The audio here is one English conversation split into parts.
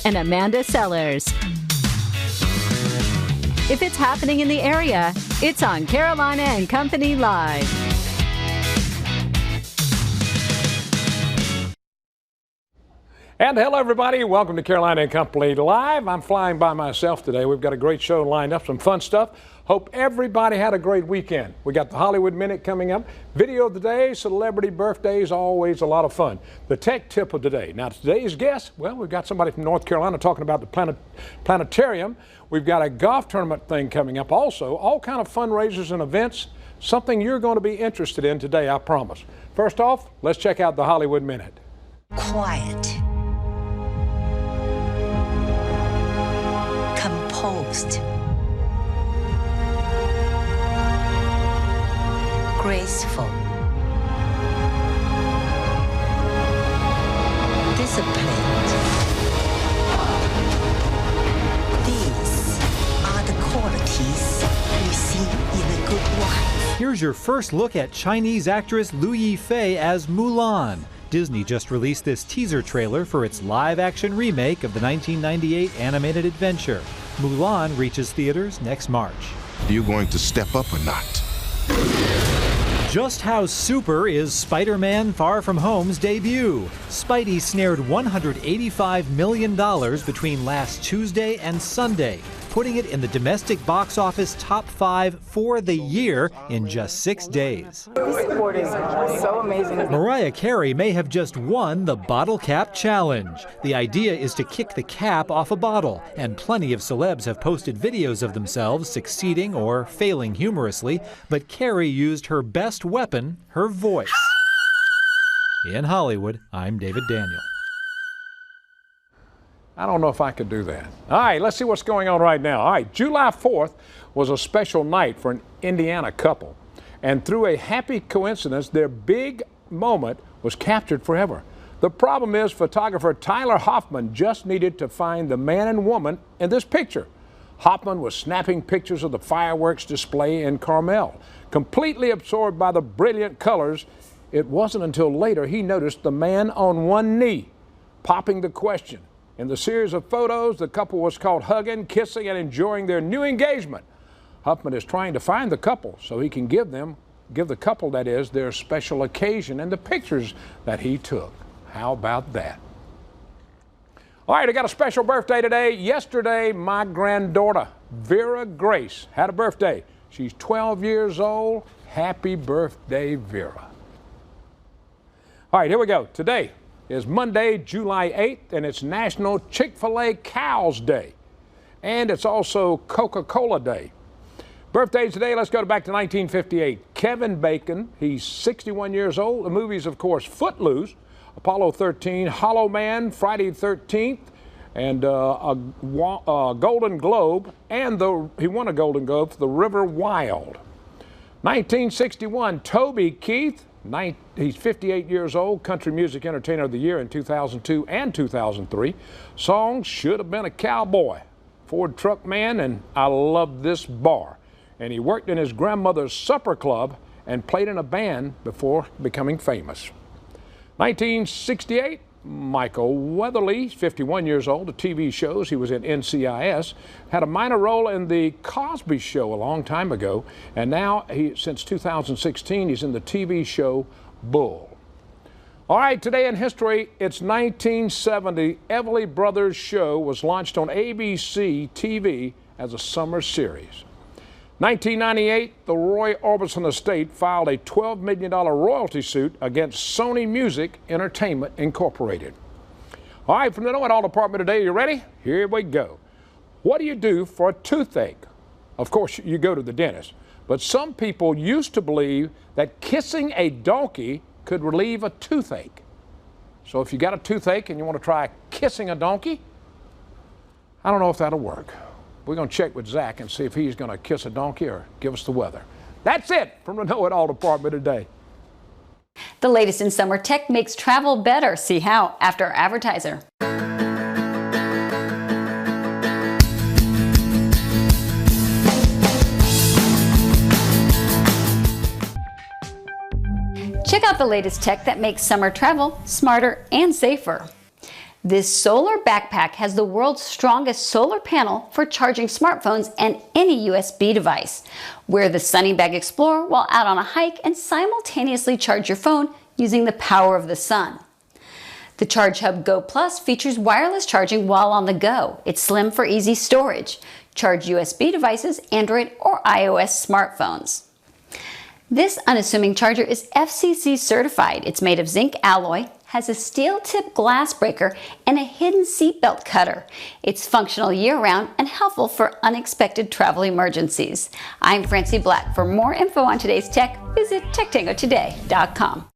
and Amanda Sellers. If it's happening in the area, it's on Carolina and Company Live. And hello, everybody. Welcome to Carolina and Company Live. I'm flying by myself today. We've got a great show lined up, some fun stuff. Hope everybody had a great weekend. We got the Hollywood Minute coming up. Video of the day, celebrity birthdays, always a lot of fun. The tech tip of the day. Now, today's guest, well, we've got somebody from North Carolina talking about the Planetarium. We've got a golf tournament thing coming up also. All kind of fundraisers and events. Something you're going to be interested in today, I promise. First off, let's check out the Hollywood Minute. Quiet. Composed, graceful, disciplined. These are the qualities we see in a good wife. Here's your first look at Chinese actress Liu Yifei as Mulan. Disney just released this teaser trailer for its live-action remake of the 1998 animated adventure. Mulan reaches theaters next March. Are you going to step up or not? Just how super is Spider-Man Far From Home's debut? Spidey snared $185 million between last Tuesday and Sunday, putting it in the domestic box office top 5 for the year in just 6 days. This sport is so amazing. Mariah Carey may have just won the Bottle Cap Challenge. The idea is to kick the cap off a bottle, and plenty of celebs have posted videos of themselves succeeding or failing humorously, but Carey used her best weapon, her voice. In Hollywood, I'm David Daniel. I don't know if I could do that. All right, let's see what's going on right now. All right, July 4th was a special night for an Indiana couple. And through a happy coincidence, their big moment was captured forever. The problem is photographer Tyler Hoffman just needed to find the man and woman in this picture. Hoffman was snapping pictures of the fireworks display in Carmel. Completely absorbed by the brilliant colors, it wasn't until later he noticed the man on one knee, popping the question. In the series of photos, the couple was caught hugging, kissing, and enjoying their new engagement. Huffman is trying to find the couple so he can give the couple, that is, their special occasion and the pictures that he took. How about that? All right, I got a special birthday today. Yesterday, my granddaughter, Vera Grace, had a birthday. She's 12 years old. Happy birthday, Vera. All right, here we go. Today is Monday, July 8th, and it's National Chick-fil-A Cows Day. And it's also Coca-Cola Day. Birthdays today, let's go back to 1958. Kevin Bacon, he's 61 years old. The movies, of course, Footloose, Apollo 13, Hollow Man, Friday 13th, and a Golden Globe, and he won a Golden Globe for The River Wild. 1961, Toby Keith, he's 58 years old, Country Music Entertainer of the Year in 2002 and 2003. Song Should Have Been a Cowboy, Ford Truck Man, and I Love This Bar. And he worked in his grandmother's supper club and played in a band before becoming famous. 1968, Michael Weatherly, 51 years old, the TV shows. He was in NCIS, had a minor role in The Cosby Show a long time ago, and now, since 2016, he's in the TV show Bull. All right, today in history, it's 1970. Everly Brothers Show was launched on ABC TV as a summer series. 1998, the Roy Orbison estate filed a $12 million royalty suit against Sony Music Entertainment Incorporated. All right, from the Know It All department today, you ready? Here we go. What do you do for a toothache? Of course, you go to the dentist. But some people used to believe that kissing a donkey could relieve a toothache. So if you got a toothache and you want to try kissing a donkey, I don't know if that'll work. We're going to check with Zach and see if he's going to kiss a donkey or give us the weather. That's it from the Know It All department today. The latest in summer tech makes travel better. See how after our advertiser. Check out the latest tech that makes summer travel smarter and safer. This solar backpack has the world's strongest solar panel for charging smartphones and any USB device. Wear the Sunny Bag Explorer while out on a hike and simultaneously charge your phone using the power of the sun. The Charge Hub Go Plus features wireless charging while on the go. It's slim for easy storage. Charge USB devices, Android or iOS smartphones. This unassuming charger is FCC certified. It's made of zinc alloy, has a steel tip glass breaker, and a hidden seatbelt cutter. It's functional year-round and helpful for unexpected travel emergencies. I'm Francie Black. For more info on today's tech, visit techtangotoday.com.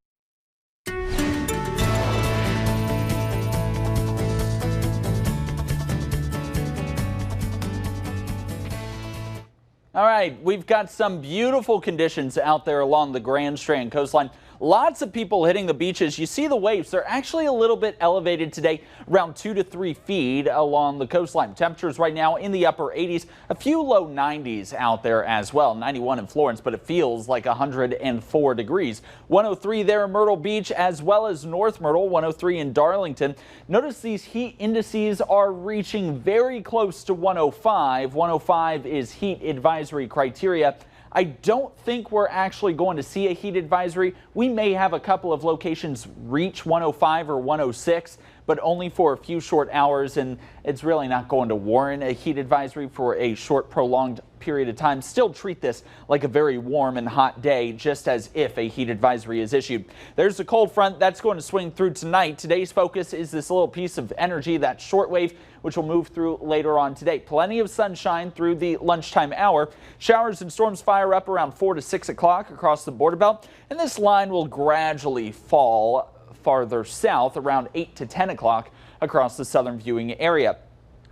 All right, we've got some beautiful conditions out there along the Grand Strand coastline. Lots of people hitting the beaches. You see the waves. They're actually a little bit elevated today, around 2 to 3 feet along the coastline. Temperatures right now in the upper 80s, a few low 90s out there as well. 91 in Florence, but it feels like 104 degrees. 103 there in Myrtle Beach, as well as North Myrtle, 103 in Darlington. Notice these heat indices are reaching very close to 105. 105 is heat advisory criteria. I don't think we're actually going to see a heat advisory. We may have a couple of locations reach 105 or 106, but only for a few short hours, and it's really not going to warrant a heat advisory for a short, prolonged period of time. Still treat this like a very warm and hot day, just as if a heat advisory is issued. There's a cold front that's going to swing through tonight. Today's focus is this little piece of energy, that shortwave, which will move through later on today. Plenty of sunshine through the lunchtime hour. Showers and storms fire up around 4 to 6 o'clock across the border belt, and this line will gradually fall farther south around 8 to 10 o'clock across the southern viewing area.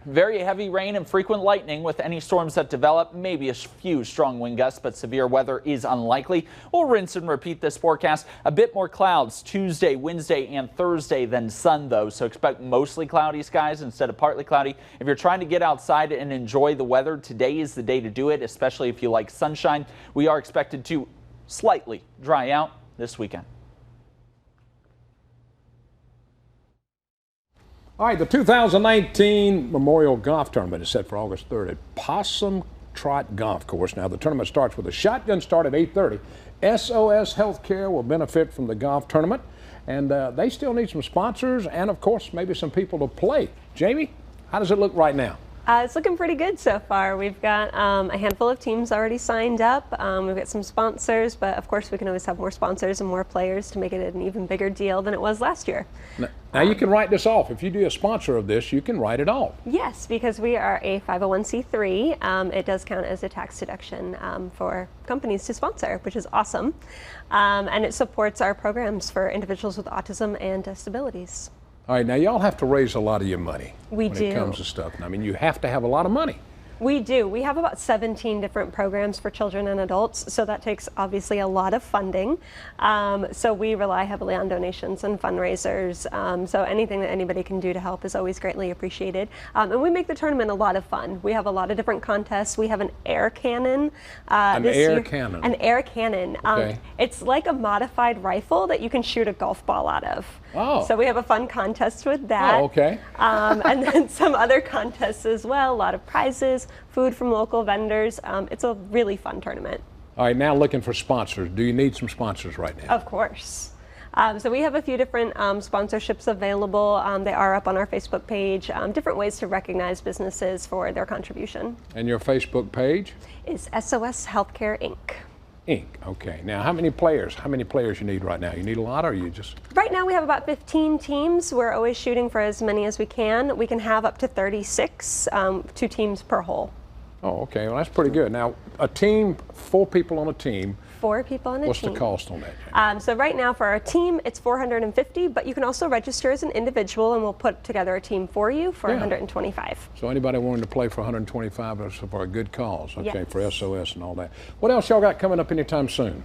Very heavy rain and frequent lightning with any storms that develop. Maybe a few strong wind gusts, but severe weather is unlikely. We'll rinse and repeat this forecast. A bit more clouds Tuesday, Wednesday, and Thursday than sun, though. So expect mostly cloudy skies instead of partly cloudy. If you're trying to get outside and enjoy the weather, today is the day to do it, especially if you like sunshine. We are expected to slightly dry out this weekend. All right, the 2019 Memorial Golf Tournament is set for August 3rd at Possum Trot Golf Course. Now, the tournament starts with a shotgun start at 8:30. SOS Healthcare will benefit from the golf tournament, and they still need some sponsors and, of course, maybe some people to play. Jamie, how does it look right now? It's looking pretty good so far. We've got a handful of teams already signed up. We've got some sponsors, but of course we can always have more sponsors and more players to make it an even bigger deal than it was last year. Now you can write this off. If you do a sponsor of this, you can write it off. Yes, because we are a 501c3. It does count as a tax deduction for companies to sponsor, which is awesome. And it supports our programs for individuals with autism and disabilities. All right, now y'all have to raise a lot of your money when do. it comes to stuff. I mean, you have to have a lot of money. We do. We have about 17 different programs for children and adults, so that takes obviously a lot of funding. So we rely heavily on donations and fundraisers. So anything that anybody can do to help is always greatly appreciated. And we make the tournament a lot of fun. We have a lot of different contests. We have an air cannon. An air cannon? An air cannon. Okay. It's like a modified rifle that you can shoot a golf ball out of. Oh. So we have a fun contest with that. Oh, okay. And then some other contests as well, a lot of prizes, food from local vendors. It's a really fun tournament. All right, now looking for sponsors. Do you need some sponsors right now? Of course. So we have a few different sponsorships available. They are up on our Facebook page. Different ways to recognize businesses for their contribution. And your Facebook page? Is SOS Healthcare Inc. Inc. Okay. Now, how many players? How many players you need right now? You need a lot, or you just? Right now we have about 15 teams. We're always shooting for as many as we can. We can have up to 36, 2 teams per hole. Oh, okay. Well, that's pretty good. Now, a team, 4 people on a team. 4 people on a team. What's the cost on that? So right now for our team, it's $450, but you can also register as an individual, and we'll put together a team for you for $125. So anybody wanting to play for $125 is for a good cause, okay, yes. for SOS and all that. What else y'all got coming up anytime soon?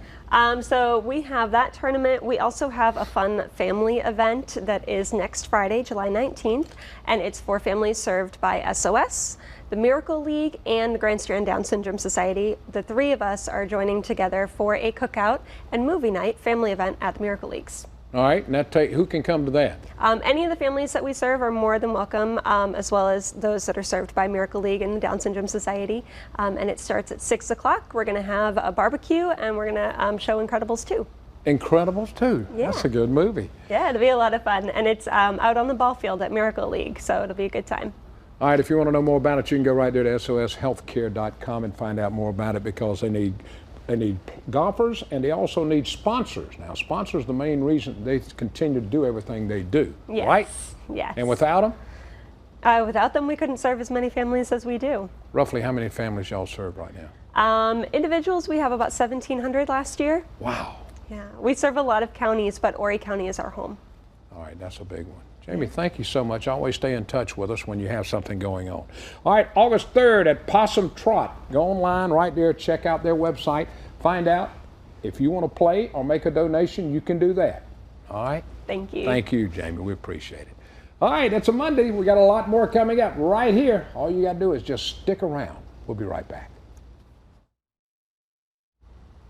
So we have that tournament. We also have a fun family event that is next Friday, July 19th, and it's for families served by SOS, the Miracle League, and the Grand Strand Down Syndrome Society. The 3 of us are joining together for a cookout and movie night family event at the Miracle Leagues. All right, and who can come to that? Any of the families that we serve are more than welcome, as well as those that are served by Miracle League and the Down Syndrome Society. And it starts at 6 o'clock. We're going to have a barbecue, and we're going to show Incredibles 2. Incredibles 2? Yeah. That's a good movie. Yeah, it'll be a lot of fun. And it's out on the ball field at Miracle League, so it'll be a good time. All right, if you want to know more about it, you can go right there to soshealthcare.com and find out more about it, because they need golfers, and they also need sponsors. Now, sponsors are the main reason they continue to do everything they do, Yes. right? Yes. And without them? Without them, we couldn't serve as many families as we do. Roughly how many families y'all serve right now? Individuals, we have about 1,700 last year. Wow. Yeah, we serve a lot of counties, but Horry County is our home. All right, that's a big one. Jamie, thank you so much. Always stay in touch with us when you have something going on. All right, August 3rd at Possum Trot. Go online right there, check out their website, find out if you want to play or make a donation, you can do that. All right? Thank you. Thank you, Jamie. We appreciate it. All right, it's a Monday. We got a lot more coming up right here. All you got to do is just stick around. We'll be right back.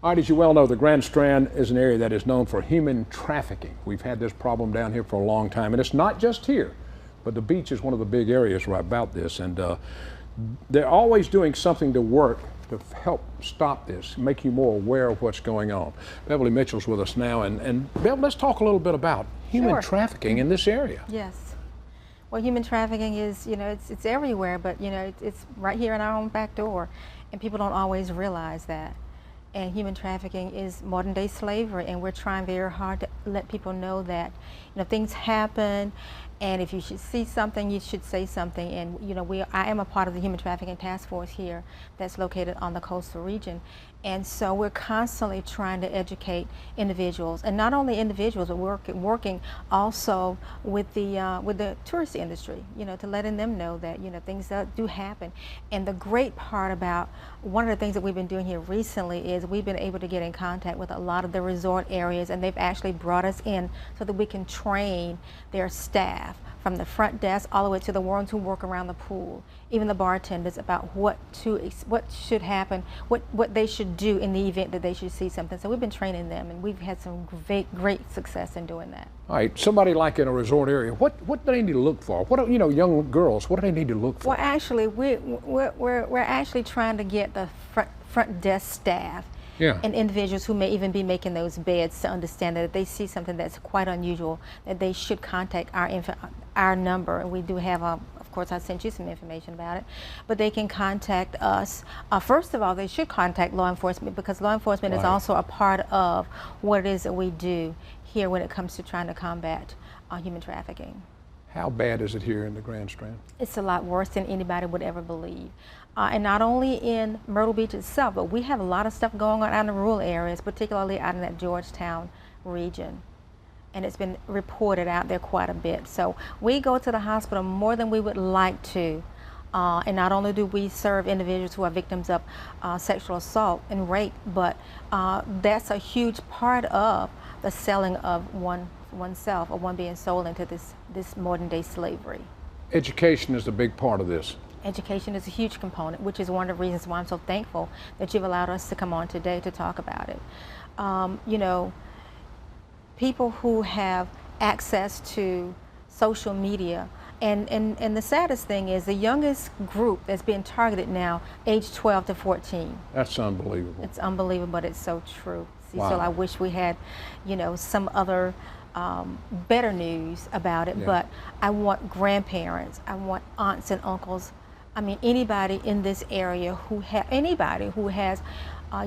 All right, as you well know, the Grand Strand is an area that is known for human trafficking. We've had this problem down here for a long time, and it's not just here, but the beach is one of the big areas right about this, and they're always doing something to work to help stop this, make you more aware of what's going on. Beverly Mitchell's with us now, and Bev, let's talk a little bit about human trafficking in this area. Yes. Well, human trafficking is, it's everywhere, but, it's right here in our own back door, and people don't always realize that. And human trafficking is modern day slavery, and we're trying very hard to let people know that, things happen, and if you should see something, you should say something. And I am a part of the Human Trafficking Task Force here that's located on the coastal region. And so we're constantly trying to educate individuals, and not only individuals, but working also with the tourist industry, to letting them know that, things that do happen. And the great part about one of the things that we've been doing here recently is we've been able to get in contact with a lot of the resort areas, and they've actually brought us in so that we can train their staff, from the front desk all the way to the ones who work around the pool, even the bartenders, about what should happen, what they should do in the event that they should see something. So we've been training them, and we've had some great success in doing that. All right, somebody like in a resort area, what do they need to look for? What young girls, what do they need to look for? Well, actually, we're actually trying to get the front desk staff. Yeah. And individuals who may even be making those beds to understand that if they see something that's quite unusual, that they should contact our number. And we do have, of course, I sent you some information about it, but they can contact us. First of all, they should contact law enforcement, because law enforcement is also a part of what it is that we do here when it comes to trying to combat human trafficking. How bad is it here in the Grand Strand? It's a lot worse than anybody would ever believe. And not only in Myrtle Beach itself, but we have a lot of stuff going on out in the rural areas, particularly out in that Georgetown region. And it's been reported out there quite a bit. So we go to the hospital more than we would like to. And not only do we serve individuals who are victims of sexual assault and rape, but that's a huge part of the selling of oneself, or one being sold into this modern day slavery. Education is a big part of this. Education is a huge component, which is one of the reasons why I'm so thankful that you've allowed us to come on today to talk about it. People who have access to social media, and the saddest thing is the youngest group that's being targeted now, age 12 to 14. That's unbelievable. It's unbelievable, but it's so true. Wow. So I wish we had, some other better news about it, Yeah. but I want grandparents, I want aunts and uncles, anybody in this area who has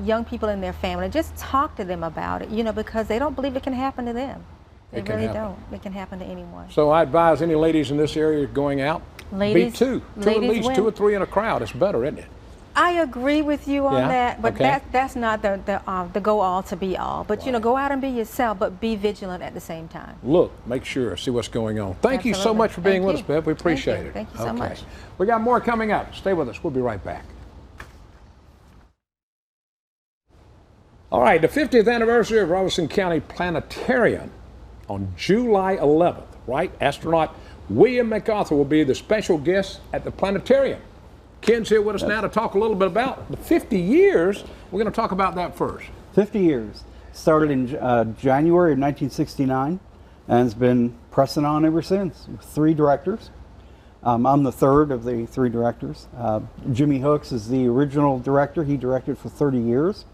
young people in their family, just talk to them about it, because they don't believe it can happen to them. They really don't. It can happen to anyone. So I advise any ladies in this area going out, ladies, be two at least, 2 or 3 in a crowd. It's better, isn't it? I agree with you on that, but okay. that's not the go all to be all. But go out and be yourself, but be vigilant at the same time. Look, make sure, see what's going on. Thank you so much for being with us, Bev. We appreciate it. Thank you so much. We got more coming up. Stay with us. We'll be right back. All right, the 50th anniversary of Robeson County Planetarium on July 11th, right? Astronaut William MacArthur will be the special guest at the Planetarium. Ken's here with us now to talk a little bit about the 50 years. We're going to talk about that first. 50 years. Started in January of 1969 and has been pressing on ever since. 3 directors. I'm the third of the 3 directors. Jimmy Hooks is the original director. He directed for 30 years.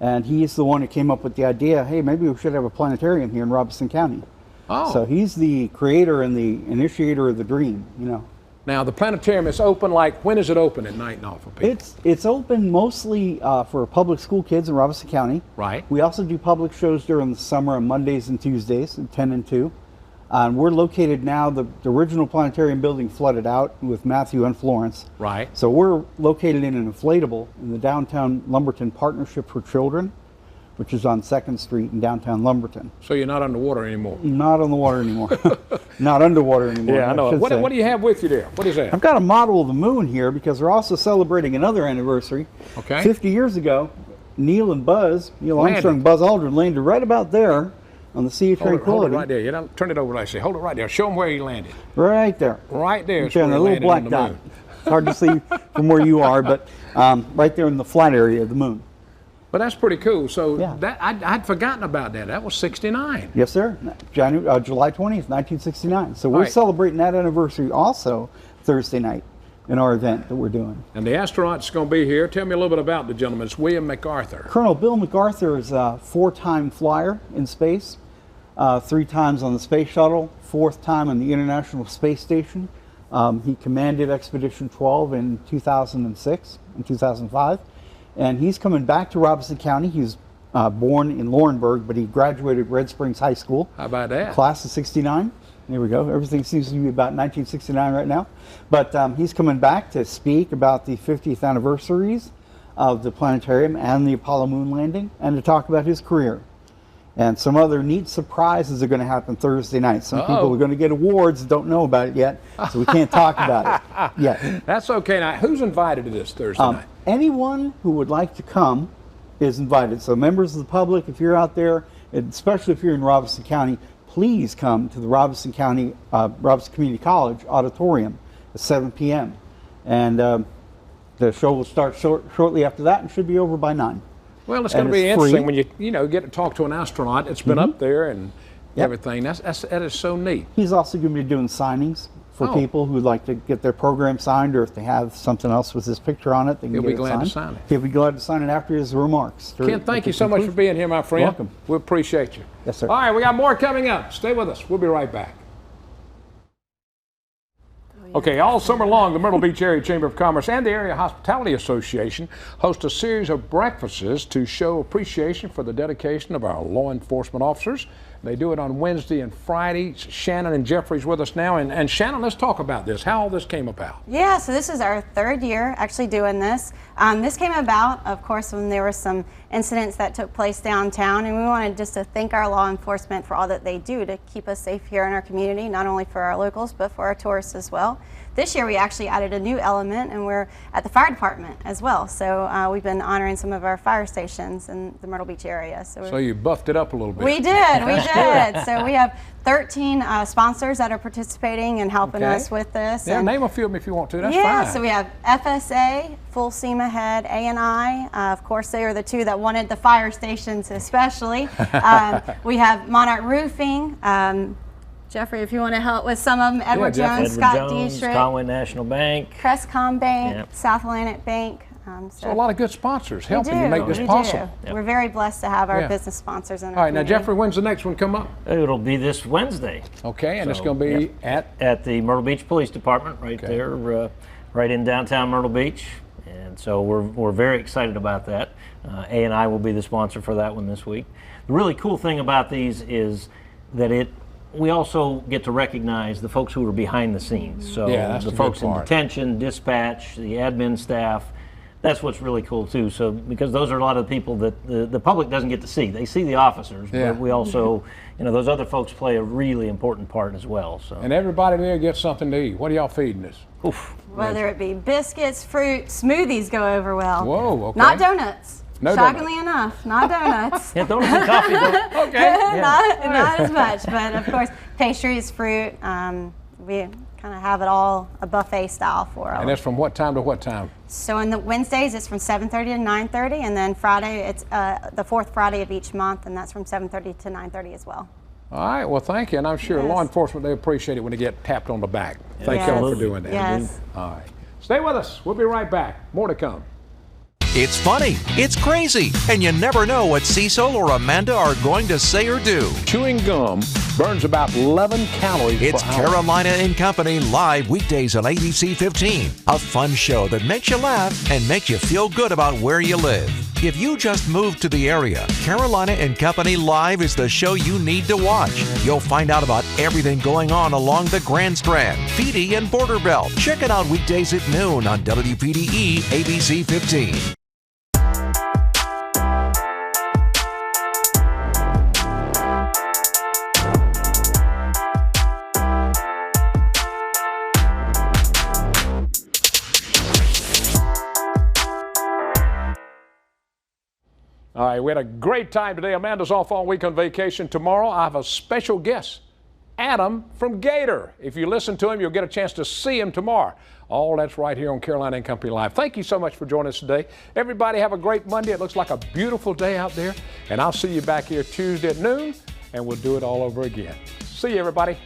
And he's the one who came up with the idea, hey, maybe we should have a planetarium here in Robeson County. Oh. So he's the creator and the initiator of the dream, you know. Now, the planetarium is open, like, when is it open at night and all for people? It's open mostly for public school kids in Robeson County. Right. We also do public shows during the summer on Mondays and Tuesdays at 10 and 2. We're located now, the original planetarium building flooded out with Matthew and Florence. Right. So we're located in an inflatable in the downtown Lumberton Partnership for Children, which is on 2nd Street in downtown Lumberton. So you're not underwater anymore? Not on the water anymore. Not underwater anymore. Yeah, I know. What do you have with you there? What is that? I've got a model of the moon here because we're also celebrating another anniversary. Okay. 50 years ago, Neil Armstrong, Buzz Aldrin landed right about there on the Sea of Tranquility. Hold it right there. You don't turn it over like I say. Hold it right there. Show them where he landed. Right there. Right there. Okay, on the little black dot. Hard to see from where you are, but right there in the flat area of the moon. But that's pretty cool. So Yeah. that I'd forgotten about that. That was 69. Yes, sir. July 20th, 1969. So we're Right. celebrating that anniversary also Thursday night in our event that we're doing. And the astronaut's going to be here. Tell me a little bit about the gentleman. It's William MacArthur. Colonel Bill MacArthur is a 4-time flyer in space, 3 times on the space shuttle, 4th time on the International Space Station. He commanded Expedition 12 in 2006 and 2005. And he's coming back to Robeson County. He was born in Laurinburg, but he graduated Red Springs High School. How about that? Class of 69. There we go. Everything seems to be about 1969 right now. But he's coming back to speak about the 50th anniversaries of the planetarium and the Apollo moon landing, and to talk about his career. And some other neat surprises are going to happen Thursday night. Some people are going to get awards, don't know about it yet, so we can't talk about it yet. That's okay. Now, who's invited to this Thursday night? Anyone who would like to come is invited. So members of the public, if you're out there, and especially if you're in Robeson County, please come to the Robeson Community College auditorium at 7 p.m. And the show will start shortly after that and should be over by 9. Well, it's going to be interesting when you get to talk to an astronaut that's been up there and everything. That is so neat. He's also going to be doing signings for people who'd like to get their program signed, or if they have something else with his picture on it, they can He'll get be it glad signed. to sign it. He'll be glad to sign it after his remarks. Ken, thank you so much for being here, my friend. Welcome. We appreciate you. Yes, sir. All right, we got more coming up. Stay with us. We'll be right back. Okay, all summer long, the Myrtle Beach Area Chamber of Commerce and the Area Hospitality Association host a series of breakfasts to show appreciation for the dedication of our law enforcement officers. They do it on Wednesday and Friday. Shannon and Jeffrey's with us now. And Shannon, let's talk about this, how all this came about. Yeah, so this is our 3rd year actually doing this. This came about, of course, when there were some incidents that took place downtown, and we wanted just to thank our law enforcement for all that they do to keep us safe here in our community, not only for our locals, but for our tourists as well. This year we actually added a new element, and we're at the fire department as well. So we've been honoring some of our fire stations in the Myrtle Beach area. So you buffed it up a little bit. We did. So we have 13 sponsors that are participating and helping us with this. Yeah, name a few of them if you want to. That's fine. Yeah, so we have FSA, Full Steam Ahead, A&I. Of course, they are the 2 that wanted the fire stations especially. We have Monarch Roofing. Jeffrey, if you want to help with some of them, Edward Jones, Scott Dietrich, Conway National Bank, Crestcom Bank, South Atlantic Bank. So a lot of good sponsors helping you make this possible. We're very blessed to have our business sponsors in our All right, community. now Jeffrey, when's the next one come up? It'll be this Wednesday. Okay, and it's going to be at the Myrtle Beach Police Department right there, right in downtown Myrtle Beach. And so we're very excited about that. A&I will be the sponsor for that one this week. The really cool thing about these is that we also get to recognize the folks who are behind the scenes. So the folks in detention, dispatch, the admin staff. That's what's really cool too. So because those are a lot of people that the public doesn't get to see. They see the officers, but we also, those other folks play a really important part as well. So. And everybody there gets something to eat. What are y'all feeding us? Oof. Whether it be biscuits, fruit, smoothies go over well. Whoa, okay. Not donuts. No Shockingly donuts. enough, not donuts. Yeah, donuts and coffee. Okay. Not as much, but of course, pastries, fruit. We kind of have it all a buffet style for them. And that's from what time to what time? So on the Wednesdays, it's from 7:30 to 9:30, and then Friday, it's the fourth Friday of each month, and that's from 7:30 to 9:30 as well. All right, well, thank you. And I'm sure law enforcement, they appreciate it when they get tapped on the back. Thank you for doing that. Yes. All right. Stay with us. We'll be right back. More to come. It's funny, it's crazy, and you never know what Cecil or Amanda are going to say or do. Chewing gum burns about 11 calories It's per hour. Carolina and Company live weekdays on ABC 15. A fun show that makes you laugh and makes you feel good about where you live. If you just moved to the area, Carolina and Company Live is the show you need to watch. You'll find out about everything going on along the Grand Strand, Feedy, and Border Belt. Check it out weekdays at noon on WPDE ABC 15. All right, we had a great time today. Amanda's off all week on vacation. Tomorrow, I have a special guest, Adam from Gator. If you listen to him, you'll get a chance to see him tomorrow. All that's right here on Carolina and Company Live. Thank you so much for joining us today. Everybody have a great Monday. It looks like a beautiful day out there. And I'll see you back here Tuesday at noon, and we'll do it all over again. See you, everybody.